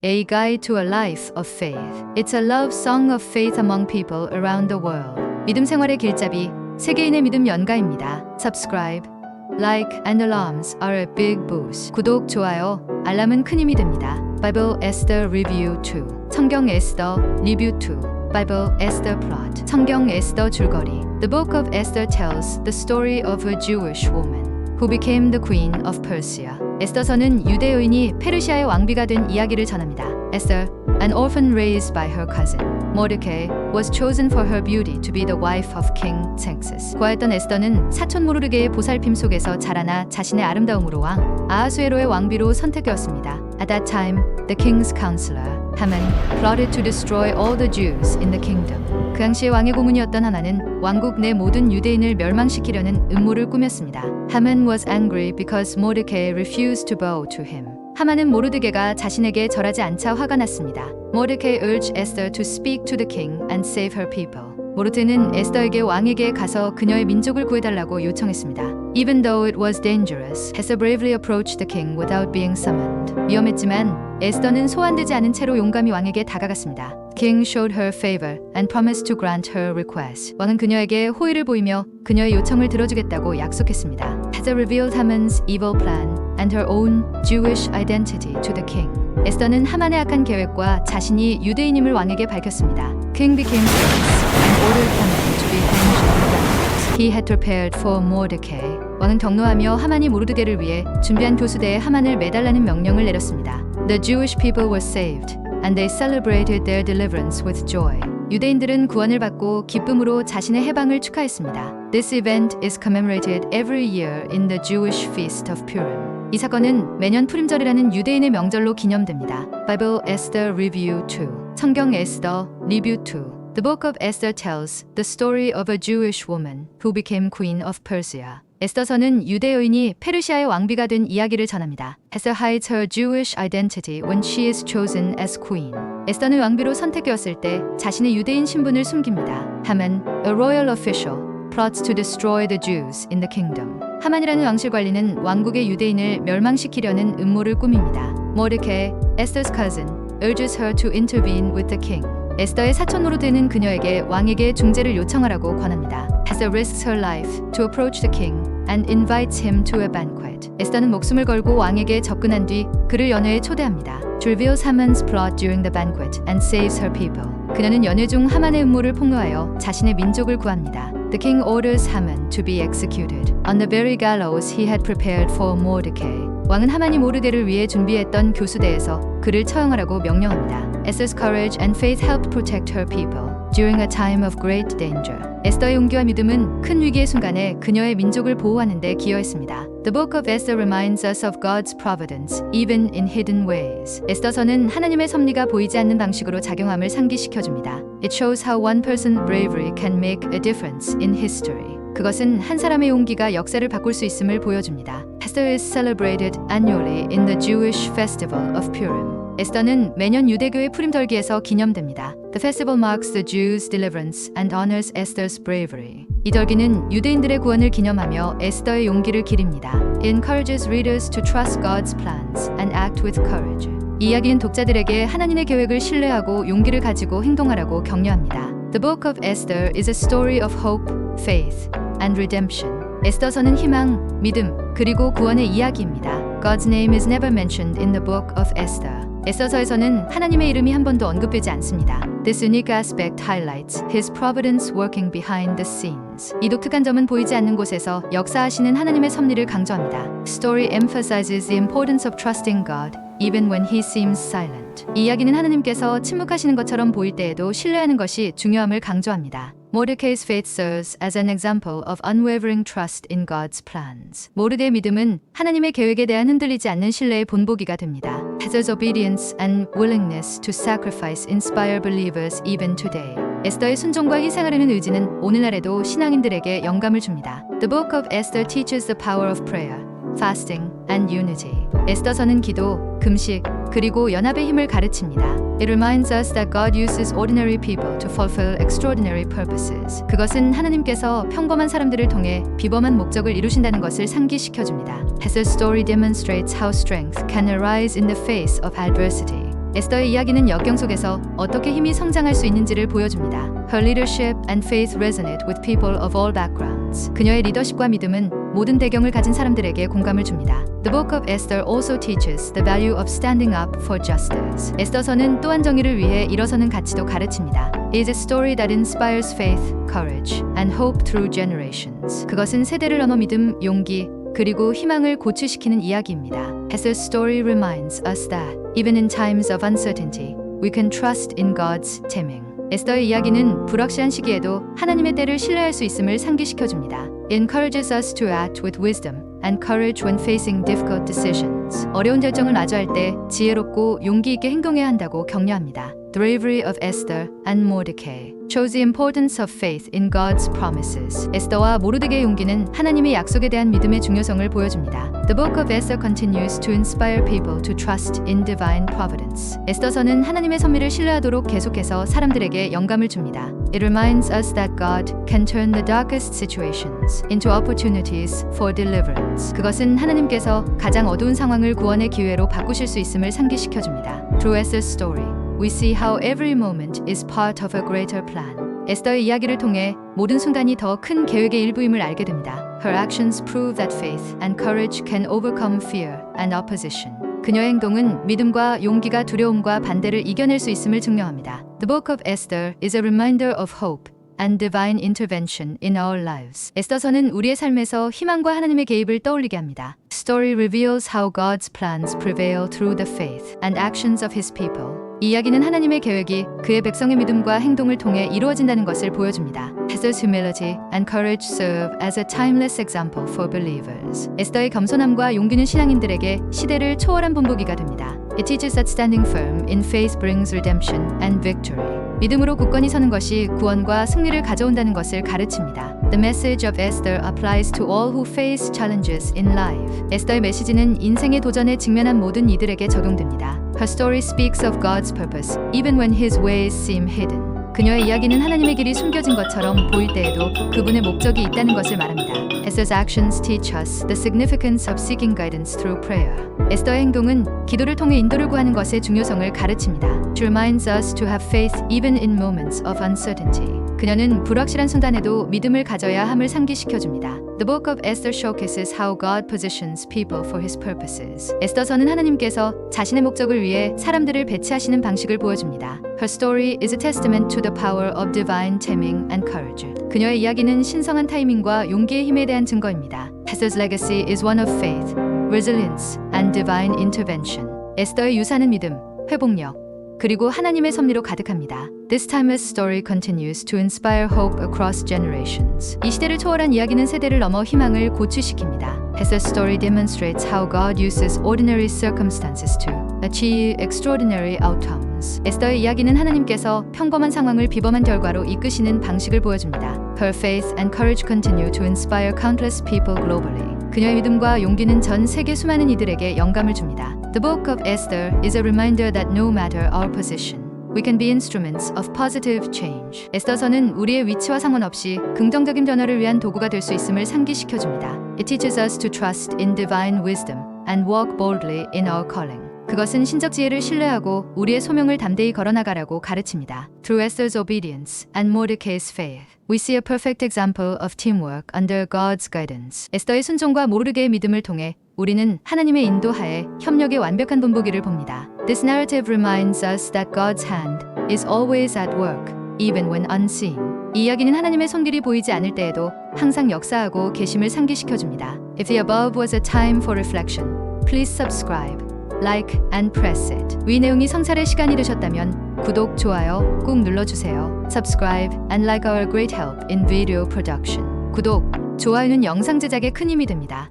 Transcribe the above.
A Guide to a Life of Faith. It's a love song of faith among people around the world. 믿음 생활의 길잡이, 세계인의 믿음 연가입니다. Subscribe, like and alarms are a big boost. 구독, 좋아요, 알람은 큰 힘이 됩니다. Bible Esther Review 2. 성경 에스더 리뷰 2. Bible Esther Plot. 성경 에스더 줄거리. The book of Esther tells the story of a Jewish woman who became the queen of Persia. 에스더서는 유대 여인이 페르시아의 왕비가 된 이야기를 전합니다. Esther, an orphan raised by her cousin Mordecai, was chosen for her beauty to be the wife of King Xerxes. 고아였던 에스더는 사촌 모르르게의 보살핌 속에서 자라나 자신의 아름다움으로 왕 아하수에로의 왕비로 선택되었습니다. At that time, the king's counselor Haman plotted to destroy all the Jews in the kingdom. 그 당시의 왕의 고문이었던 하나는 왕국 내 모든 유대인을 멸망시키려는 음모를 꾸몄습니다. Haman was angry because Mordecai refused to bow to him. 하만은 모르드게가 자신에게 절하지 않자 화가 났습니다. Mordecai urged Esther to speak to the king and save her people. 모르드는 에스더에게 왕에게 가서 그녀의 민족을 구해달라고 요청했습니다. Even though it was dangerous, Esther bravely approached the king without being summoned. 위험했지만 에스더는 소환되지 않은 채로 용감히 왕에게 다가갔습니다. King showed her favor and promised to grant her request. 왕은 그녀에게 호의를 보이며 그녀의 요청을 들어주겠다고 약속했습니다. Esther revealed Haman's evil plan and her own Jewish identity to the king. 에스더는 하만의 악한 계획과 자신이 유대인임을 왕에게 밝혔습니다. King became furious and ordered Haman to be hanged on the gallows. He had prepared for Mordecai. 왕은 격노하며 하만이 모르드게를 위해 준비한 교수대에 하만을 매달라는 명령을 내렸습니다. The Jewish people were saved, and they celebrated their deliverance with joy. 유대인들은 구원을 받고 기쁨으로 자신의 해방을 축하했습니다. This event is commemorated every year in the Jewish feast of Purim. 이 사건은 매년 푸림절이라는 유대인의 명절로 기념됩니다. Bible Esther Review 2. 성경 에스더 리뷰 2. The book of Esther tells the story of a Jewish woman who became queen of Persia. 에스더서는 유대 여인이 페르시아의 왕비가 된 이야기를 전합니다. Esther hides her Jewish identity when she is chosen as queen. 에스더는 왕비로 선택되었을 때 자신의 유대인 신분을 숨깁니다. Haman, a royal official, plots to destroy the Jews in the kingdom. 하만이라는 왕실 관리는 왕국의 유대인을 멸망시키려는 음모를 꾸밉니다. Mordecai, Esther's cousin, urges her to intervene with the king. 에스더의 사촌으로 되는 그녀에게 왕에게 중재를 요청하라고 권합니다. Esther risks her life to approach the king and invites him to a banquet. 에스더는 목숨을 걸고 왕에게 접근한 뒤 그를 연회에 초대합니다. She reveals Haman's plot during the banquet and saves her people. 그녀는 연회 중 하만의 음모를 폭로하여 자신의 민족을 구합니다. The king orders Haman to be executed on the very gallows he had prepared for Mordecai. 왕은 하만이 모르드게를 위해 준비했던 교수대에서 그를 처형하라고 명령합니다. Esther's courage and faith helped protect her people during a time of great danger. 에스더의 용기와 믿음은 큰 위기의 순간에 그녀의 민족을 보호하는 데 기여했습니다. The book of Esther reminds us of God's providence, even in hidden ways. 에스더서는 하나님의 섭리가 보이지 않는 방식으로 작용함을 상기시켜줍니다. It shows how one person's bravery can make a difference in history. 그것은 한 사람의 용기가 역사를 바꿀 수 있음을 보여줍니다. Esther is celebrated annually in the Jewish festival of Purim. 에스더는 매년 유대교의 푸림절기에서 기념됩니다. The festival marks the Jews' deliverance and honors Esther's bravery. 이 절기는 유대인들의 구원을 기념하며 에스더의 용기를 기립니다. It encourages readers to trust God's plans and act with courage. 이 이야기는 독자들에게 하나님의 계획을 신뢰하고 용기를 가지고 행동하라고 격려합니다. The book of Esther is a story of hope, faith, and redemption. 에스더서는 희망, 믿음, 그리고 구원의 이야기입니다. God's name is never mentioned in the book of Esther. 에스더서에서는 하나님의 이름이 한 번도 언급되지 않습니다. This unique aspect highlights His providence working behind the scenes. 이 독특한 점은 보이지 않는 곳에서 역사하시는 하나님의 섭리를 강조합니다. Story emphasizes the importance of trusting God even when He seems silent. 이 이야기는 하나님께서 침묵하시는 것처럼 보일 때에도 신뢰하는 것이 중요함을 강조합니다. Mordecai's faith serves as an example of unwavering trust in God's plans. 모르드의 믿음은 하나님의 계획에 대한 흔들리지 않는 신뢰의 본보기가 됩니다. Esther's obedience and willingness to sacrifice inspire believers even today. 에스더의 순종과 희생을 하는 의지는 오늘날에도 신앙인들에게 영감을 줍니다. The book of Esther teaches the power of prayer, fasting, and unity. 에스더서는 기도, 금식, 그리고 연합의 힘을 가르칩니다. It reminds us that God uses ordinary people to fulfill extraordinary purposes. 그것은 하나님께서 평범한 사람들을 통해 비범한 목적을 이루신다는 것을 상기시켜줍니다. Esther's story demonstrates how strength can arise in the face of adversity. 에스더의 이야기는 역경 속에서 어떻게 힘이 성장할 수 있는지를 보여줍니다. Her leadership and faith resonate with people of all backgrounds. 그녀의 리더십과 믿음은 모든 배경을 가진 사람들에게 공감을 줍니다. The Book of Esther also teaches the value of standing up for justice. 에스더서는 또한 정의를 위해 일어서는 가치도 가르칩니다. It is a story that inspires faith, courage, and hope through generations. 그것은 세대를 넘어 믿음, 용기, 그리고 희망을 고취시키는 이야기입니다. Esther's story reminds us that even in times of uncertainty, we can trust in God's timing. 에스더의 이야기는 불확실한 시기에도 하나님의 때를 신뢰할 수 있음을 상기시켜줍니다. It encourages us to act with wisdom and courage when facing difficult decisions. 어려운 결정을 마주할 때 지혜롭고 용기 있게 행동해야 한다고 격려합니다. The bravery of Esther and Mordecai shows the importance of faith in God's promises. 에스더와 모르드게의 용기는 하나님의 약속에 대한 믿음의 중요성을 보여줍니다. The book of Esther continues to inspire people to trust in divine providence. 에스더서는 하나님의 섭리를 신뢰하도록 계속해서 사람들에게 영감을 줍니다. It reminds us that God can turn the darkest situations into opportunities for deliverance. 그것은 하나님께서 가장 어두운 상황을 구원의 기회로 바꾸실 수 있음을 상기시켜줍니다. Through Esther's story, we see how every moment is part of a greater plan. 에스더의 이야기를 통해 모든 순간이 더 큰 계획의 일부임을 알게 됩니다. Her actions prove that faith and courage can overcome fear and opposition. 그녀의 행동은 믿음과 용기가 두려움과 반대를 이겨낼 수 있음을 증명합니다. The Book of Esther is a reminder of hope and divine intervention in our lives. 에스더서는 우리의 삶에서 희망과 하나님의 개입을 떠올리게 합니다. Story reveals how God's plans prevail through the faith and actions of His people. 이 이야기는 하나님의 계획이 그의 백성의 믿음과 행동을 통해 이루어진다는 것을 보여줍니다. Esther's humility and courage serve as a timeless example for believers. 에스더의 겸손함과 용기는 신앙인들에게 시대를 초월한 본보기가 됩니다. It teaches that standing firm in faith brings redemption and victory. 믿음으로 굳건히 서는 것이 구원과 승리를 가져온다는 것을 가르칩니다. The message of Esther applies to all who face challenges in life. 에스더의 메시지는 인생의 도전에 직면한 모든 이들에게 적용됩니다. Her story speaks of God's purpose, even when His ways seem hidden. 그녀의 이야기는 하나님의 길이 숨겨진 것처럼 보일 때에도 그분의 목적이 있다는 것을 말합니다. Esther's actions teach us the significance of seeking guidance through prayer. 에스더의 행동은 기도를 통해 인도를 구하는 것의 중요성을 가르칩니다. She reminds us to have faith even in moments of uncertainty. 그녀는 불확실한 순간에도 믿음을 가져야 함을 상기시켜줍니다. The Book of Esther showcases how God positions people for His purposes. 에스더서는 하나님께서 자신의 목적을 위해 사람들을 배치하시는 방식을 보여줍니다. Her story is a testament to the power of divine timing and courage. 그녀의 이야기는 신성한 타이밍과 용기의 힘에 대한 증거입니다. Esther's legacy is one of faith, resilience, and divine intervention. 에스더의 유산은 믿음, 회복력, 그리고 하나님의 섭리로 가득합니다. This timeless story continues to inspire hope across generations. 이 시대를 초월한 이야기는 세대를 넘어 희망을 고취시킵니다. Esther's story demonstrates how God uses ordinary circumstances to achieve extraordinary outcomes. 에스더의 이야기는 하나님께서 평범한 상황을 비범한 결과로 이끄시는 방식을 보여줍니다. Her faith and courage continue to inspire countless people globally. 그녀의 믿음과 용기는 전 세계 수많은 이들에게 영감을 줍니다. The Book of Esther is a reminder that no matter our position, we can be instruments of positive change. 에스더서는 우리의 위치와 상관없이 긍정적인 변화를 위한 도구가 될 수 있음을 상기시켜줍니다. It teaches us to trust in divine wisdom and walk boldly in our calling. 그것은 신적 지혜를 신뢰하고 우리의 소명을 담대히 걸어나가라고 가르칩니다. Through Esther's obedience and Mordecai's faith, we see a perfect example of teamwork under God's guidance. 에스더의 순종과 모르드게의 믿음을 통해 우리는 하나님의 인도하에 협력의 완벽한 본보기를 봅니다. This narrative reminds us that God's hand is always at work, even when unseen. 이 이야기는 하나님의 손길이 보이지 않을 때에도 항상 역사하고 계심을 상기시켜줍니다. If the above was a time for reflection, please subscribe, like, and press it. 위 내용이 성찰의 시간이 되셨다면 구독, 좋아요 꼭 눌러주세요. Subscribe and like our great help in video production. 구독, 좋아요는 영상 제작에 큰 힘이 됩니다.